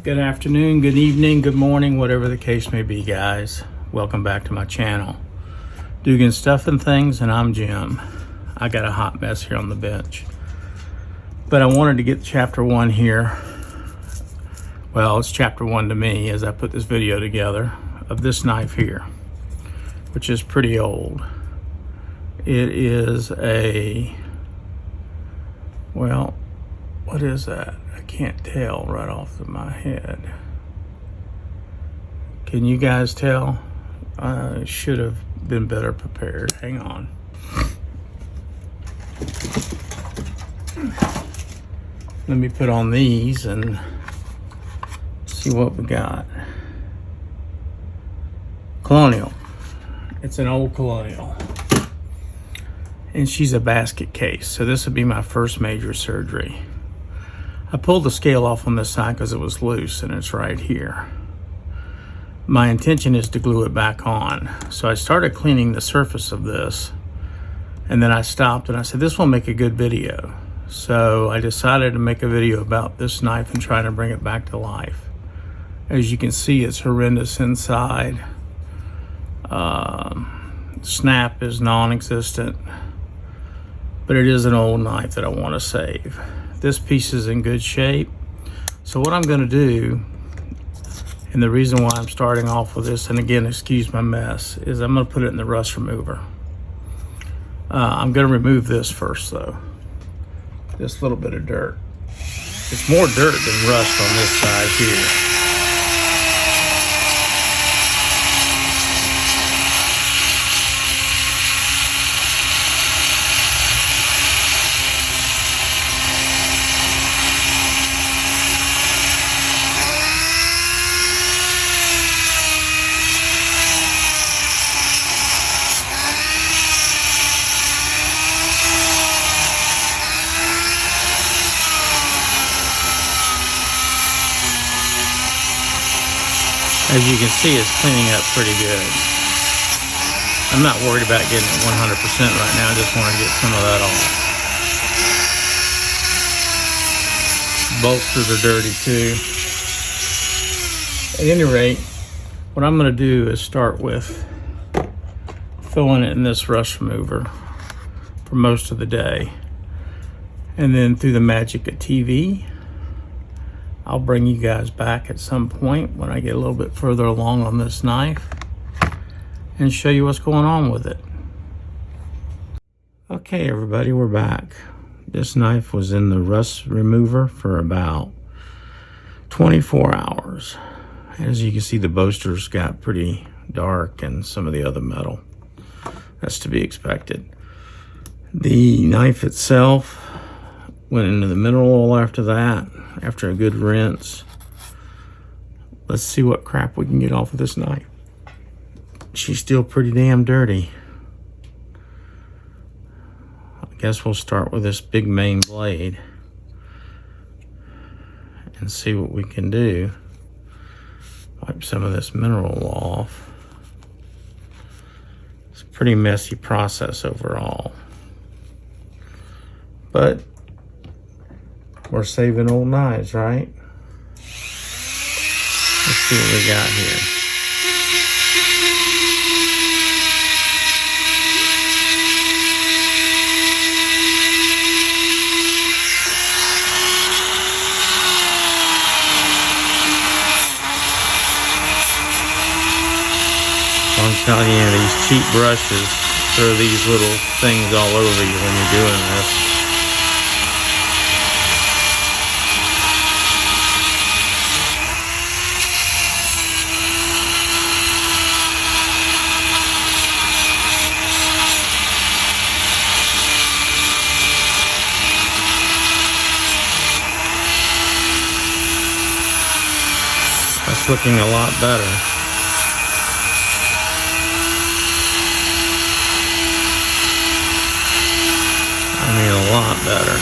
Good afternoon, good evening, good morning, whatever the case may be, guys. Welcome back to my channel. Dugan Stuffing Things, and I'm Jim. I got a hot mess here on the bench. But I wanted to get chapter 1 here. Well, it's chapter 1 to me as I put this video together of this knife here, which is pretty old. It is a, well, what is that? I can't tell right off of my head. Can you guys tell? I should have been better prepared. Hang on. Let me put on these and see what we got. Colonial. It's an old Colonial. And she's a basket case, so this would be my first major surgery. I pulled the scale off on this side because it was loose, and it's right here. My intention is to glue it back on. So I started cleaning the surface of this, and then I stopped and I said, this will make a good video. So I decided to make a video about this knife and try to bring it back to life. As you can see, it's horrendous inside. Snap is non-existent, but it is an old knife that I want to save. This piece is in good shape. So what I'm going to do, and the reason why I'm starting off with this, and again, excuse my mess, is I'm going to put it in the rust remover. I'm going to remove this first though. This little bit of dirt. It's more dirt than rust on this side here. As you can see, it's cleaning up pretty good. I'm not worried about getting it 100% right now. I just want to get some of that off. Bolsters are dirty too. At any rate, what I'm going to do is start with throwing it in this rust remover for most of the day. And then through the magic of TV, I'll bring you guys back at some point when I get a little bit further along on this knife and show you what's going on with it. Okay, everybody, we're back. This knife was in the rust remover for about 24 hours. As you can see, the bolsters got pretty dark and some of the other metal. That's to be expected. The knife itself went into the mineral oil after that, after a good rinse. Let's see what crap we can get off of this knife. She's still pretty damn dirty. I guess we'll start with this big main blade and see what we can do. Wipe some of this mineral off. It's a pretty messy process overall, but we're saving old knives, right? Let's see what we got here. I'm telling you, these cheap brushes throw these little things all over you when you're doing this. That's looking a lot better. I mean, a lot better.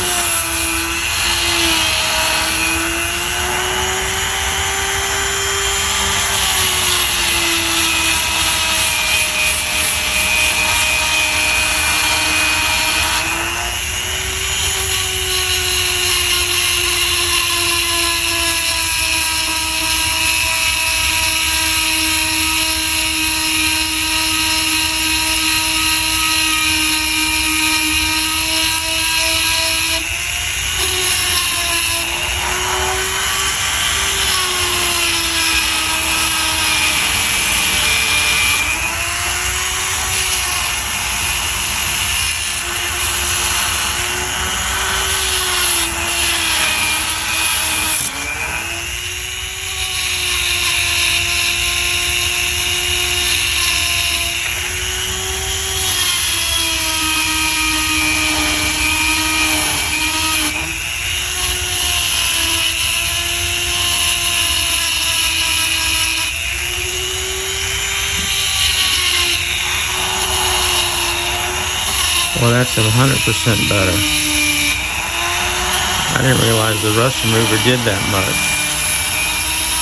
Well, that's 100% better. I didn't realize the rust remover did that much.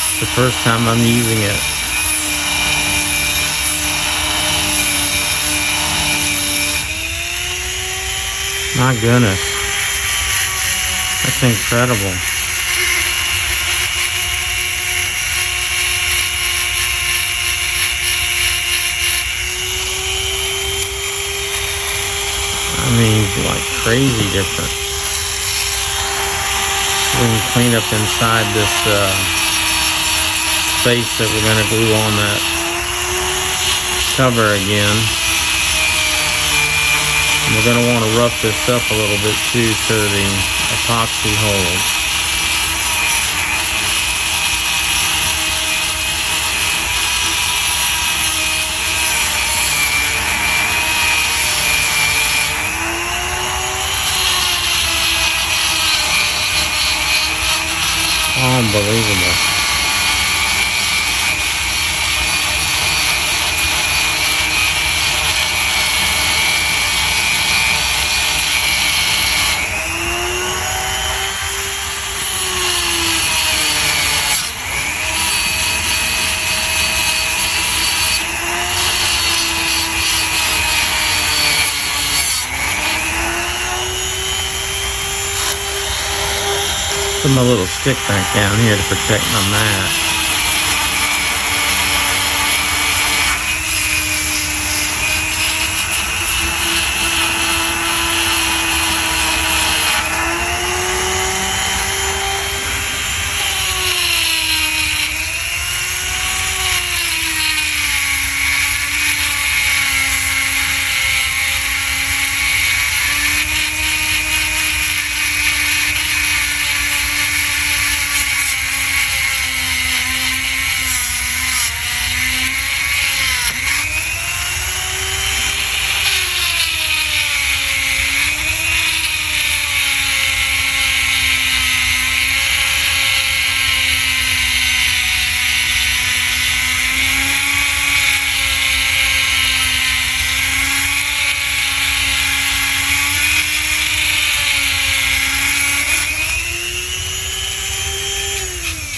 It's the first time I'm using it. My goodness. That's incredible. I mean, like crazy different. We can clean up inside this space that we're going to glue on that cover again. And we're going to want to rough this up a little bit too so the epoxy holds. Unbelievable. Put my little stick back down here to protect my mat.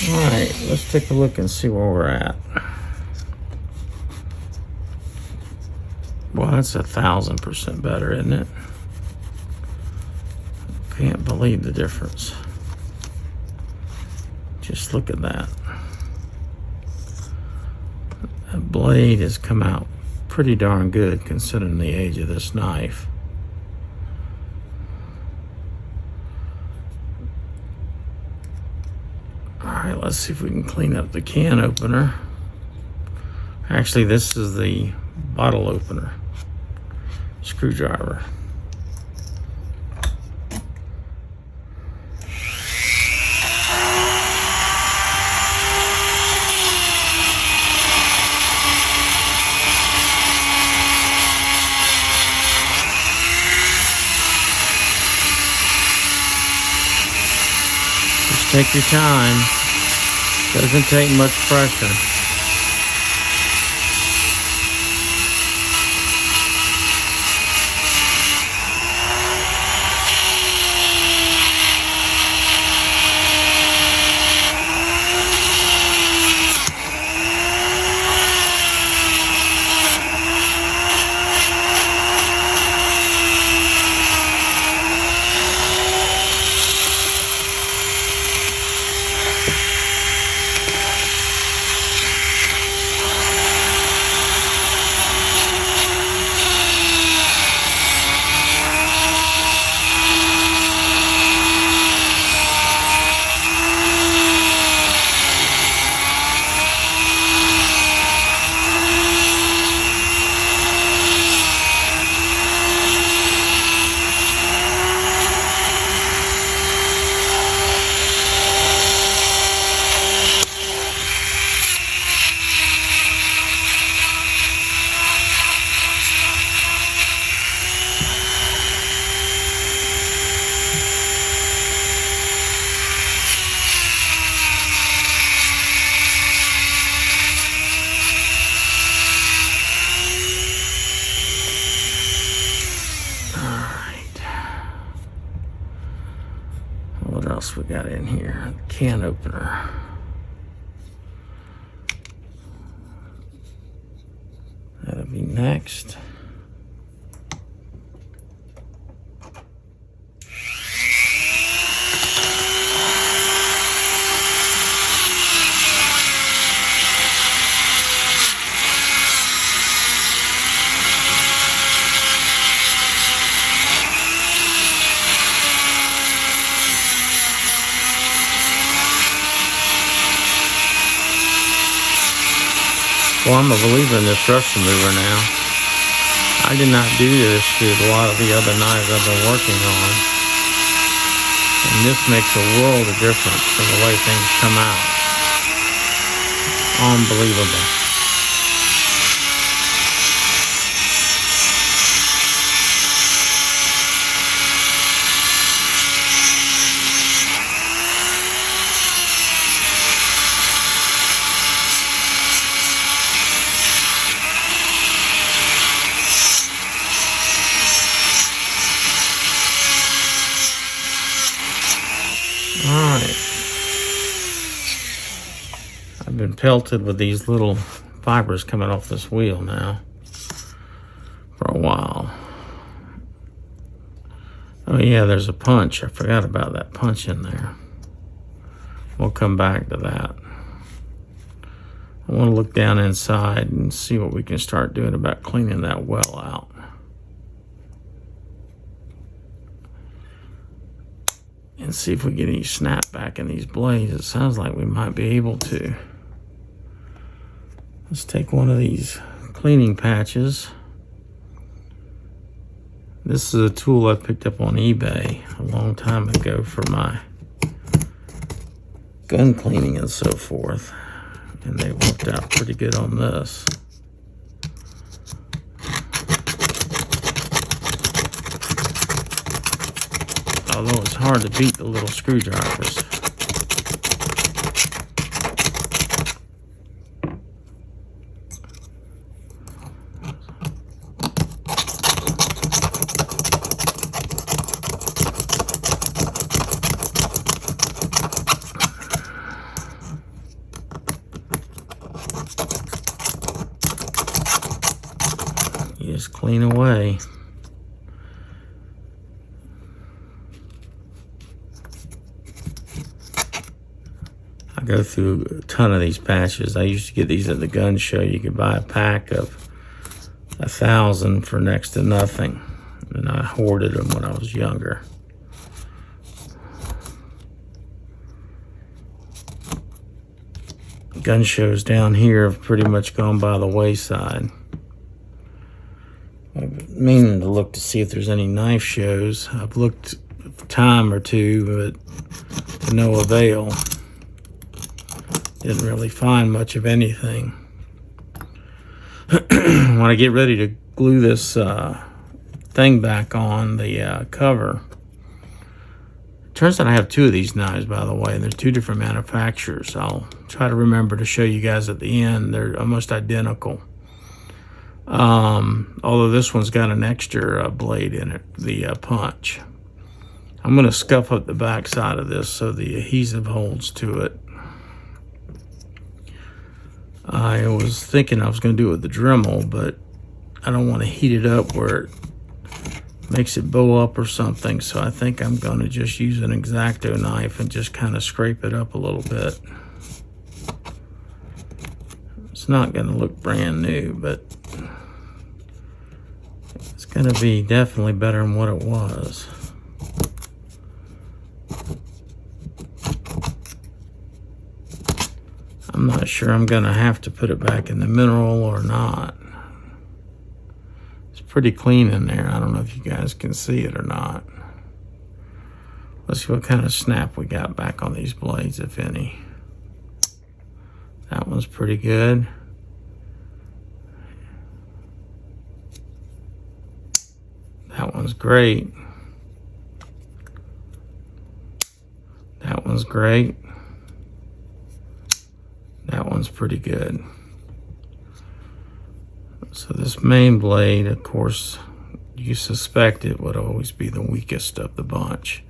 Alright, let's take a look and see where we're at. Well, that's 1,000% better, isn't it? Can't believe the difference. Just look at that. That blade has come out pretty darn good considering the age of this knife. Alright, let's see if we can clean up the can opener. Actually, this is the bottle opener. Screwdriver. Just take your time. Doesn't take much pressure. else we got in here? Can opener. That'll be next. Well, I'm a believer in this brush remover now. I did not do this to a lot of the other knives I've been working on. And this makes a world of difference from the way things come out. Unbelievable. Alright, I've been pelted with these little fibers coming off this wheel now for a while. Oh yeah, there's a punch. I forgot about that punch in there. We'll come back to that. I want to look down inside and see what we can start doing about cleaning that well out. And see if we get any snap back in these blades. It sounds like we might be able to. Let's take one of these cleaning patches. This is a tool I picked up on eBay a long time ago for my gun cleaning and so forth. And they worked out pretty good on this. Although it's hard to beat the little screwdrivers. You just clean away. Go through a ton of these patches. I used to get these at the gun show. You could buy a pack of 1,000 for next to nothing, and I hoarded them when I was younger. Gun shows down here have pretty much gone by the wayside. I'm meaning to look to see if there's any knife shows. I've looked a time or two, but to no avail. Didn't really find much of anything. When I get ready to glue this thing back on the cover, it turns out I have two of these knives, by the way, and they're two different manufacturers. I'll try to remember to show you guys at the end. They're almost identical. Although this one's got an extra blade in it, the punch. I'm going to scuff up the back side of this so the adhesive holds to it. I was thinking I was going to do it with the Dremel, but I don't want to heat it up where it makes it bow up or something, so I think I'm going to just use an X-Acto knife and just kind of scrape it up a little bit. It's not going to look brand new, but it's going to be definitely better than what it was. I'm not sure I'm going to have to put it back in the mineral or not. It's pretty clean in there. I don't know if you guys can see it or not. Let's see what kind of snap we got back on these blades, if any. That one's pretty good. That one's great. That one's great. That one's pretty good. So this main blade, of course, you suspect it would always be the weakest of the bunch.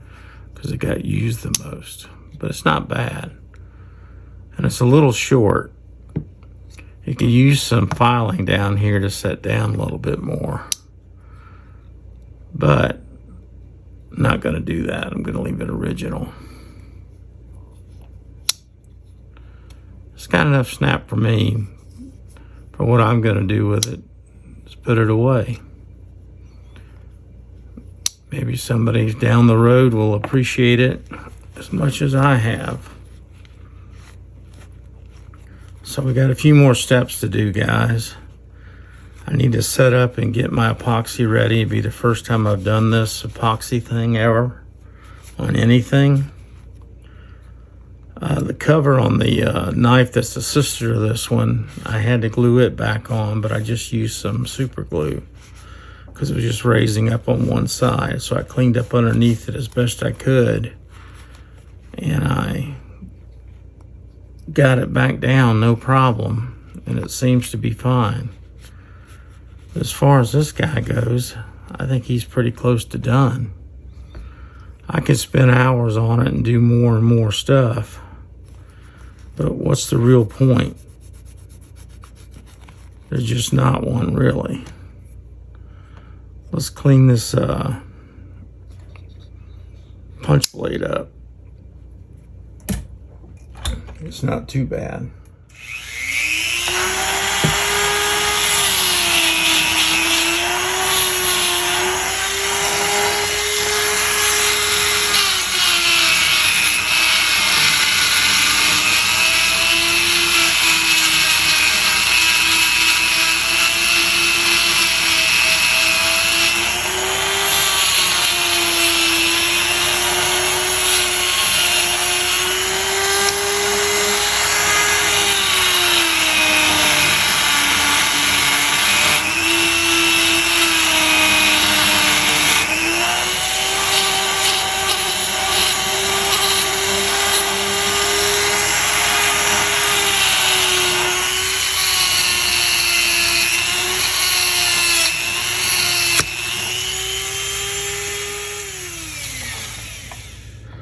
because it got used the most. But it's not bad. And it's a little short. You could use some filing down here to set down a little bit more. But I'm not going to do that. I'm going to leave it original. It's got enough snap for me. But what I'm going to do with it is put it away. Maybe somebody down the road will appreciate it as much as I have. So we got a few more steps to do, guys. I need to set up and get my epoxy ready. It'll be the first time I've done this epoxy thing ever on anything. The cover on the knife that's the sister of this one, I had to glue it back on, but I just used some super glue because it was just raising up on one side. So I cleaned up underneath it as best I could, and I got it back down no problem, and it seems to be fine. As far as this guy goes, I think he's pretty close to done. I could spend hours on it and do more and more stuff, but what's the real point? There's just not one, really. Let's clean this punch blade up. It's not too bad.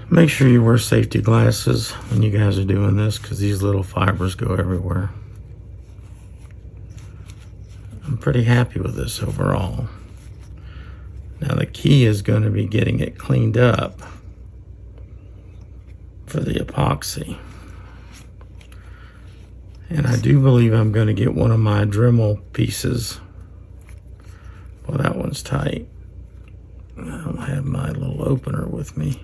Make sure you wear safety glasses when you guys are doing this, because these little fibers go everywhere. I'm pretty happy with this overall. Now the key is going to be getting it cleaned up for the epoxy. And I do believe I'm going to get one of my Dremel pieces. Well, that one's tight. I don't have my little opener with me.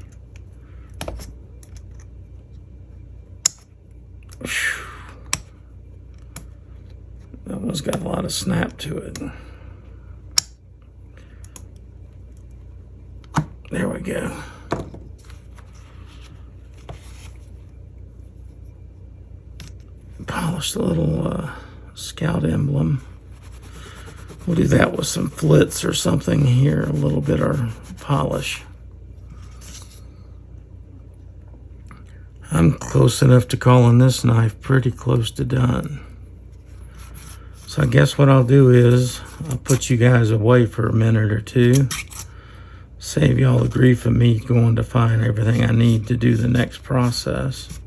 That one's got a lot of snap to it. There we go. Polish the little scout emblem. We'll do that with some flits or something here, a little bit of polish. I'm close enough to calling this knife pretty close to done. So I guess what I'll do is I'll put you guys away for a minute or two. Save y'all the grief of me going to find everything I need to do the next process.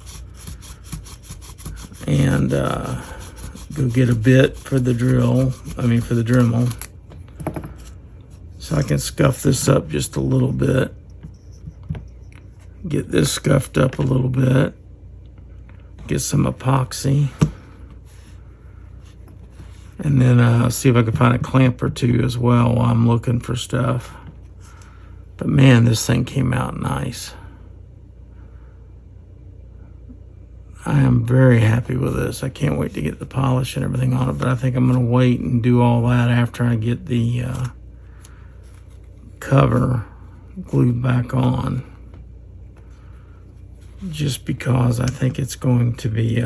And go get a bit for the for the Dremel. So I can scuff this up just a little bit. Get this scuffed up a little bit. Get some epoxy. And then see if I can find a clamp or two as well while I'm looking for stuff. But man, this thing came out nice. I am very happy with this. I can't wait to get the polish and everything on it, but I think I'm going to wait and do all that after I get the cover glued back on. Just because I think it's going to be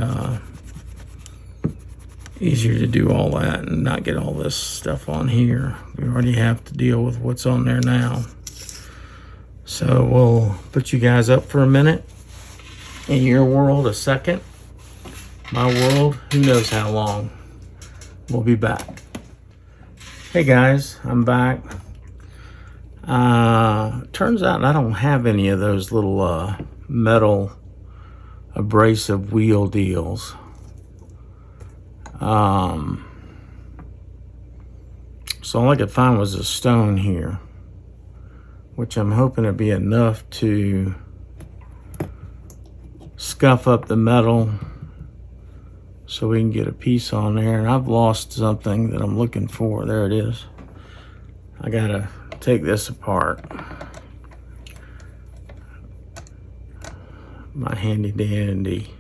easier to do all that and not get all this stuff on here. We already have to deal with what's on there now. So we'll put you guys up for a minute. In your world, a second. My world, who knows how long. We'll be back. Hey guys, I'm back. turns out I don't have any of those little metal abrasive wheel deals. So all I could find was a stone here, which I'm hoping to be enough to scuff up the metal so we can get a piece on there. And I've lost something that I'm looking for. There it is. I gotta take this apart. My handy dandy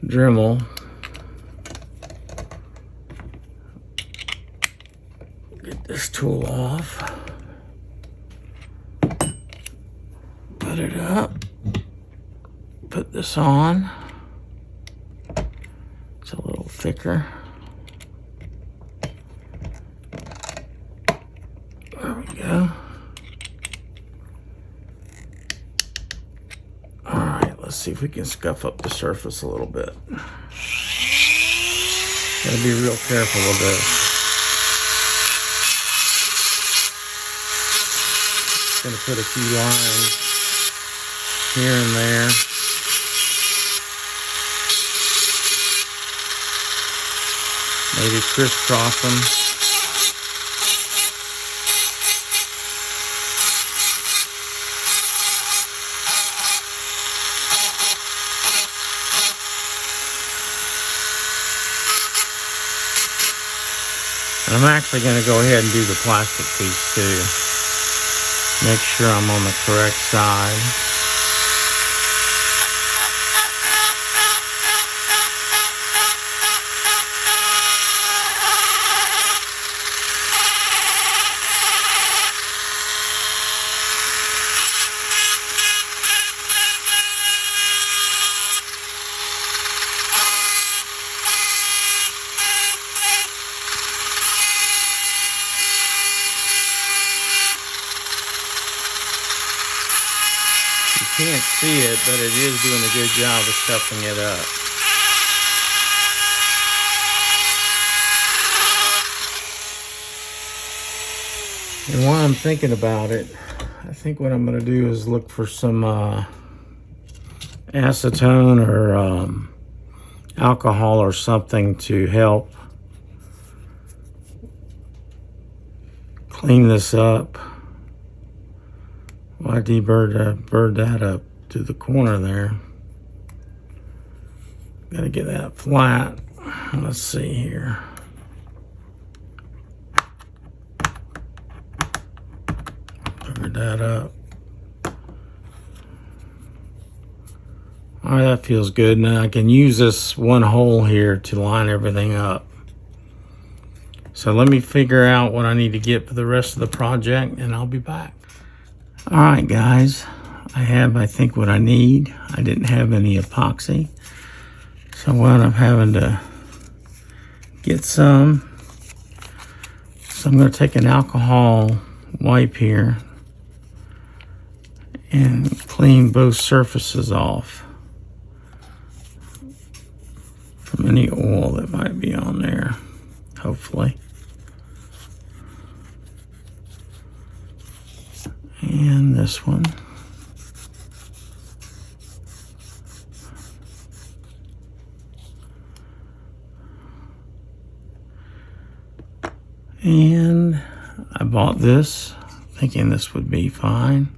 Dremel. Get this tool off. Put it up. Put this on. It's a little thicker. There we go. All right, let's see if we can scuff up the surface a little bit. Gotta be real careful with this. Gonna put a few lines here and there. Maybe crisscross them. And I'm actually going to go ahead and do the plastic piece too. Make sure I'm on the correct side. You can't see it, but it is doing a good job of stuffing it up. And while I'm thinking about it, I think what I'm going to do is look for some acetone or alcohol or something to help clean this up. Well, I bird that up to the corner there. Gotta get that flat. Let's see here. Bird that up. All right, that feels good. Now I can use this one hole here to line everything up. So let me figure out what I need to get for the rest of the project and I'll be back. All right, guys, I have, I think, what I need. I didn't have any epoxy, so I wound up having to get some. So I'm going to take an alcohol wipe here and clean both surfaces off from any oil that might be on there, hopefully. And this one. And I bought this thinking this would be fine.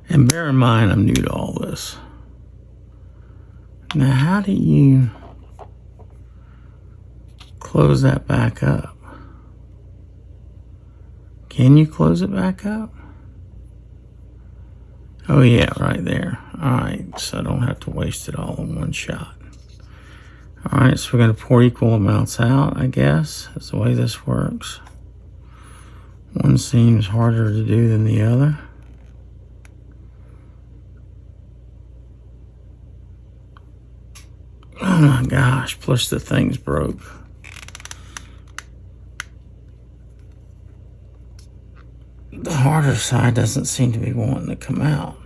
And bear in mind, I'm new to all this. Now, how do you close that back up? Can you close it back up? Oh yeah, right there. All right, so I don't have to waste it all in one shot. All right, so we're gonna pour equal amounts out, I guess. That's the way this works. One seems harder to do than the other. Oh my gosh, plus the thing's broke. The harder side doesn't seem to be wanting to come out.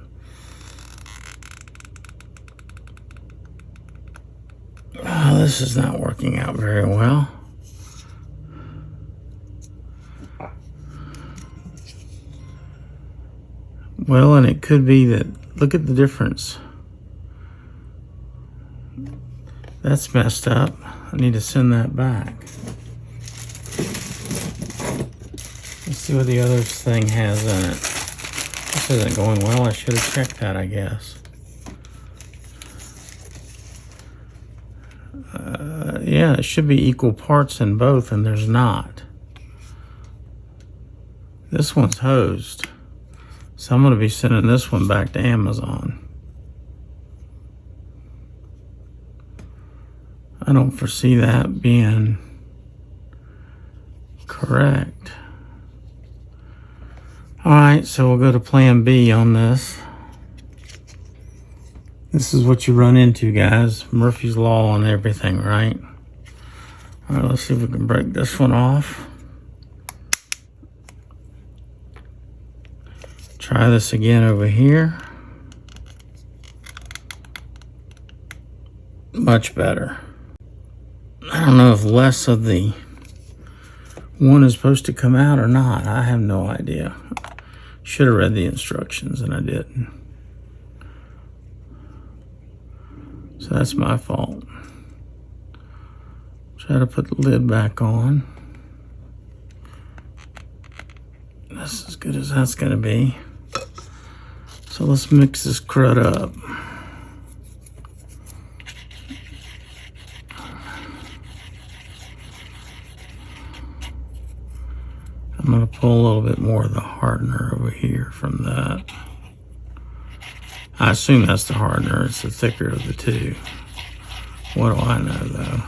Oh, this is not working out very well. Well, and it could be that, look at the difference. That's messed up. I need to send that back. Let's see what the other thing has in it. This isn't going well. I should have checked that, I guess. Yeah, it should be equal parts in both, and there's not. This one's hosed. So I'm going to be sending this one back to Amazon. I don't foresee that being correct. Alright, so we'll go to plan B on this. This is what you run into, guys. Murphy's Law on everything, right? Alright, let's see if we can break this one off. Try this again over here. Much better. I don't know if less of the one is supposed to come out or not. I have no idea. Should have read the instructions and I didn't. So that's my fault. Try to put the lid back on. That's as good as that's gonna be. So let's mix this crud up. I'm going to pull a little bit more of the hardener over here from that. I assume that's the hardener. It's the thicker of the two. What do I know, though?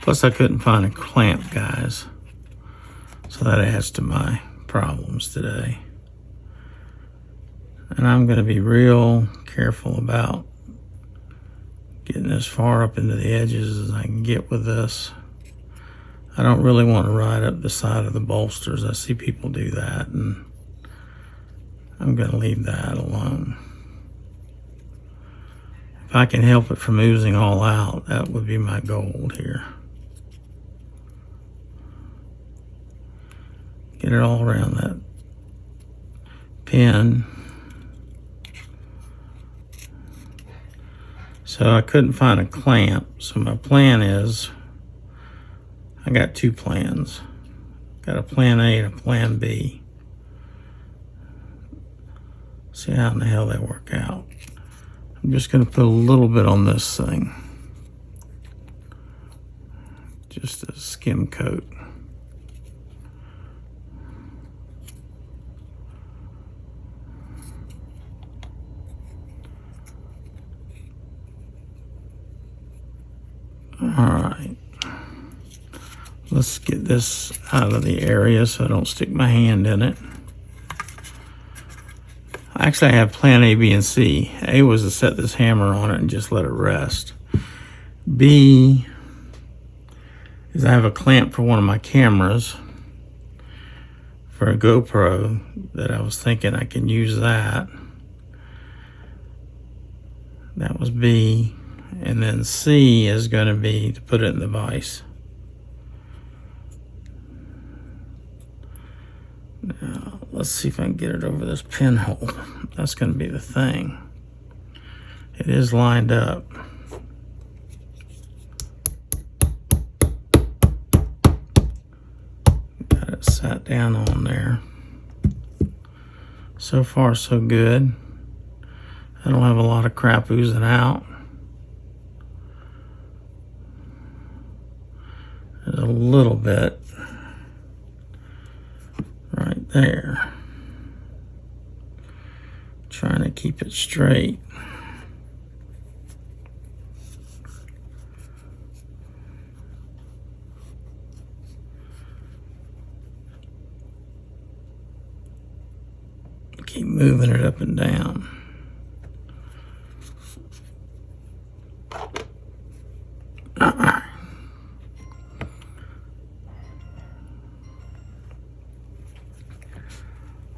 Plus, I couldn't find a clamp, guys. So that adds to my problems today. And I'm going to be real careful about getting as far up into the edges as I can get with this. I don't really want to ride up the side of the bolsters. I see people do that, and I'm going to leave that alone. If I can help it from oozing all out, that would be my goal here. Get it all around that pin. So I couldn't find a clamp, so my plan is, I got two plans. Got a plan A and a plan B. See how in the hell they work out. I'm just going to put a little bit on this thing. Just a skim coat. Alright. Let's get this out of the area so I don't stick my hand in it. Actually, I have plan A, B, and C. A was to set this hammer on it and just let it rest. B is I have a clamp for one of my cameras for a GoPro that I was thinking I can use that. That was B. And then C is going to be to put it in the vise. Now, let's see if I can get it over this pinhole. That's going to be the thing. It is lined up. Got it sat down on there. So far, so good. I don't have a lot of crap oozing out. There's a little bit right there. Trying to keep it straight. Keep moving it up and down.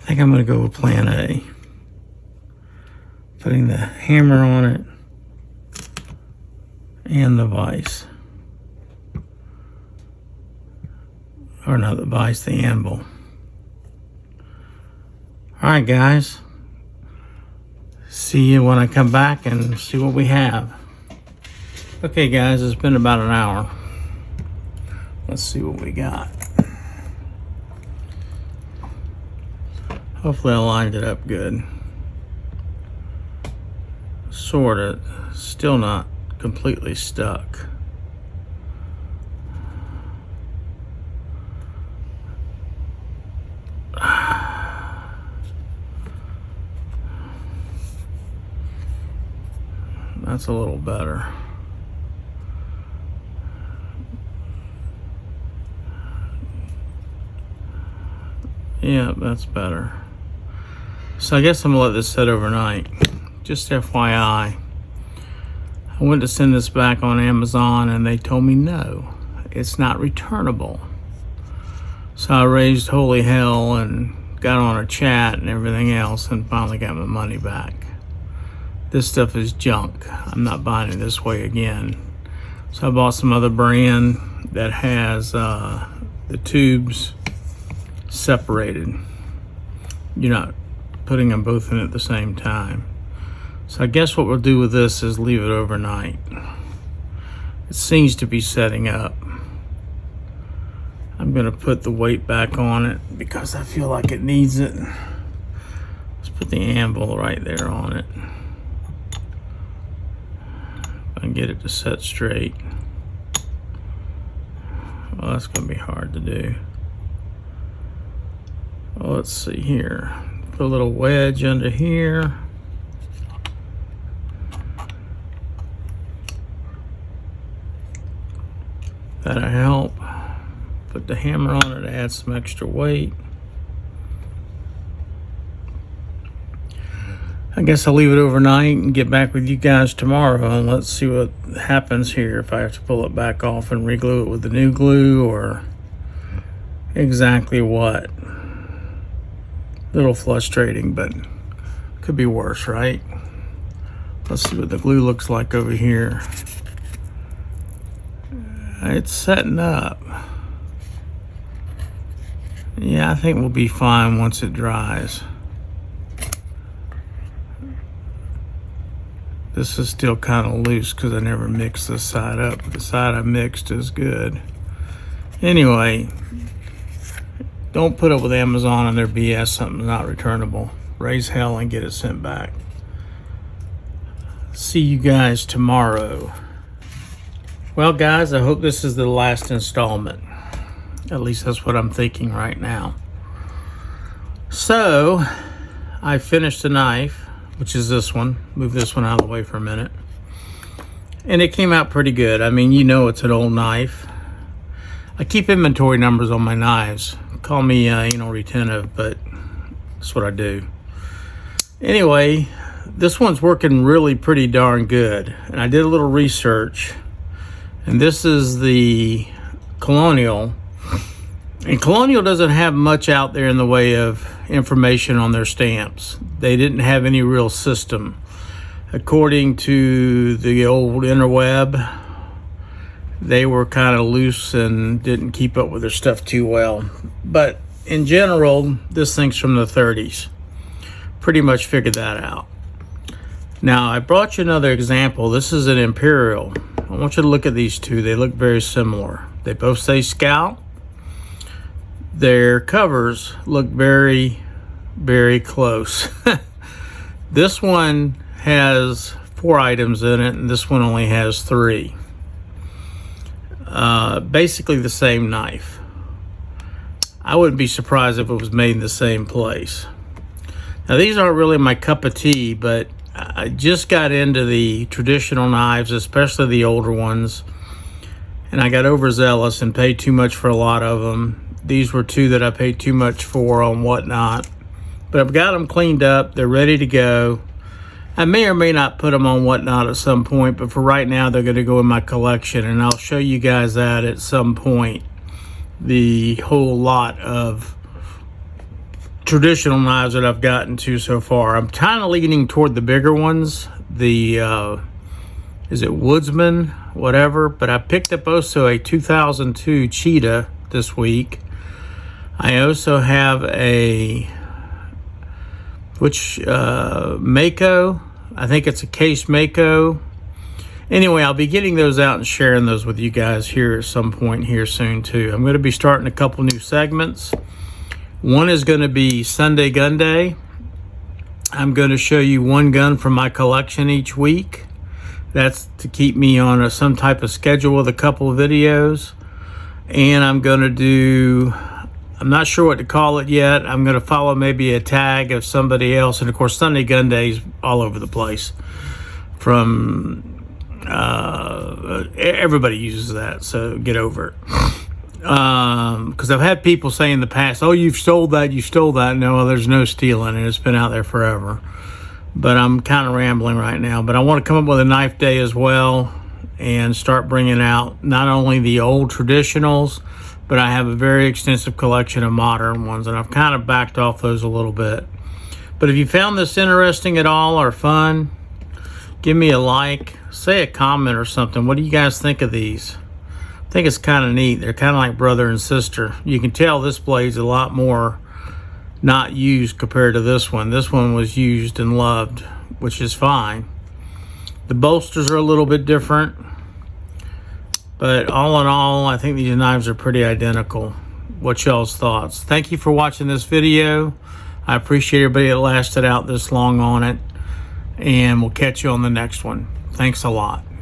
I think I'm going to go with plan A. Putting the hammer on it and the vise. or not the vise, the anvil. All right, guys. See you when I come back and see what we have. Okay, guys, it's been about an hour. Let's see what we got. Hopefully I lined it up good. Sorta, still not completely stuck. That's a little better. Yeah, that's better. So I guess I'm gonna let this set overnight. Just FYI. I went to send this back on Amazon and they told me no, it's not returnable. So I raised holy hell and got on a chat and everything else and finally got my money back. This stuff is junk. I'm not buying it this way again. So I bought some other brand that has the tubes separated. You're not putting them both in at the same time. So I guess what we'll do with this is leave it overnight. It seems to be setting up. I'm gonna put the weight back on it because I feel like it needs it. Let's put the anvil right there on it. If I can get it to set straight. Well, that's gonna be hard to do. Well, let's see here. Put a little wedge under here. That'll help. Put the hammer on it to add some extra weight. I guess I'll leave it overnight and get back with you guys tomorrow and let's see what happens here. If I have to pull it back off and re-glue it with the new glue or exactly what. A little frustrating, but could be worse, right? Let's see what the glue looks like over here. It's setting up. Yeah, I think we'll be fine once it dries. This is still kind of loose because I never mixed this side up. The side I mixed is good. Anyway, don't put up with Amazon and their BS, something's not returnable. Raise hell and get it sent back. See you guys tomorrow. Well, guys, I hope this is the last installment. At least that's what I'm thinking right now. So, I finished the knife, which is this one. Move this one out of the way for a minute. And it came out pretty good. I mean, you know it's an old knife. I keep inventory numbers on my knives. Call me, retentive, but that's what I do. Anyway, this one's working really pretty darn good. And I did a little research. And this is the Colonial. And Colonial doesn't have much out there in the way of information on their stamps. They didn't have any real system. According to the old interweb, they were kind of loose and didn't keep up with their stuff too well. But in general, this thing's from the 30s. Pretty much figured that out. Now, I brought you another example. This is an Imperial. I want you to look at these two. They look very similar. They both say Scout. Their covers look very, very close. This one has 4 items in it, and this one only has 3. Basically the same knife. I wouldn't be surprised if it was made in the same place. Now, these aren't really my cup of tea, but I just got into the traditional knives, especially the older ones, and I got overzealous and paid too much for a lot of them. These were 2 that I paid too much for on Whatnot, but I've got them cleaned up. They're ready to go. I may or may not put them on Whatnot at some point, but for right now, they're going to go in my collection, and I'll show you guys that at some point. The whole lot of traditional knives that I've gotten to so far. I'm kind of leaning toward the bigger ones. The, is it Woodsman? Whatever. But I picked up also a 2002 Cheetah this week. I also have a Mako. I think it's a case Mako. Anyway, I'll be getting those out and sharing those with you guys here at some point here soon too. I'm going to be starting a couple new segments. One is going to be Sunday Gun Day. I'm going to show you one gun from my collection each week. That's to keep me on some type of schedule with a couple of videos. And I'm going to do, I'm not sure what to call it yet. I'm going to follow maybe a tag of somebody else. And of course, Sunday Gun Day is all over the place. From everybody uses that, so get over it. Because I've had people say in the past, oh, you've stole that, you stole that. No, there's no stealing it. It's been out there forever. But I'm kind of rambling right now. But I want to come up with a knife day as well and start bringing out not only the old traditionals, but I have a very extensive collection of modern ones, and I've kind of backed off those a little bit. But if you found this interesting at all or fun, give me a like, say a comment or something. What do you guys think of these? I think it's kind of neat. They're kind of like brother and sister. You can tell this blade's a lot more not used compared to this one. This one was used and loved, which is fine. The bolsters are a little bit different, but all in all, I think these knives are pretty identical. What's y'all's thoughts? Thank you for watching this video. I appreciate everybody that lasted out this long on it, and we'll catch you on the next one. Thanks a lot.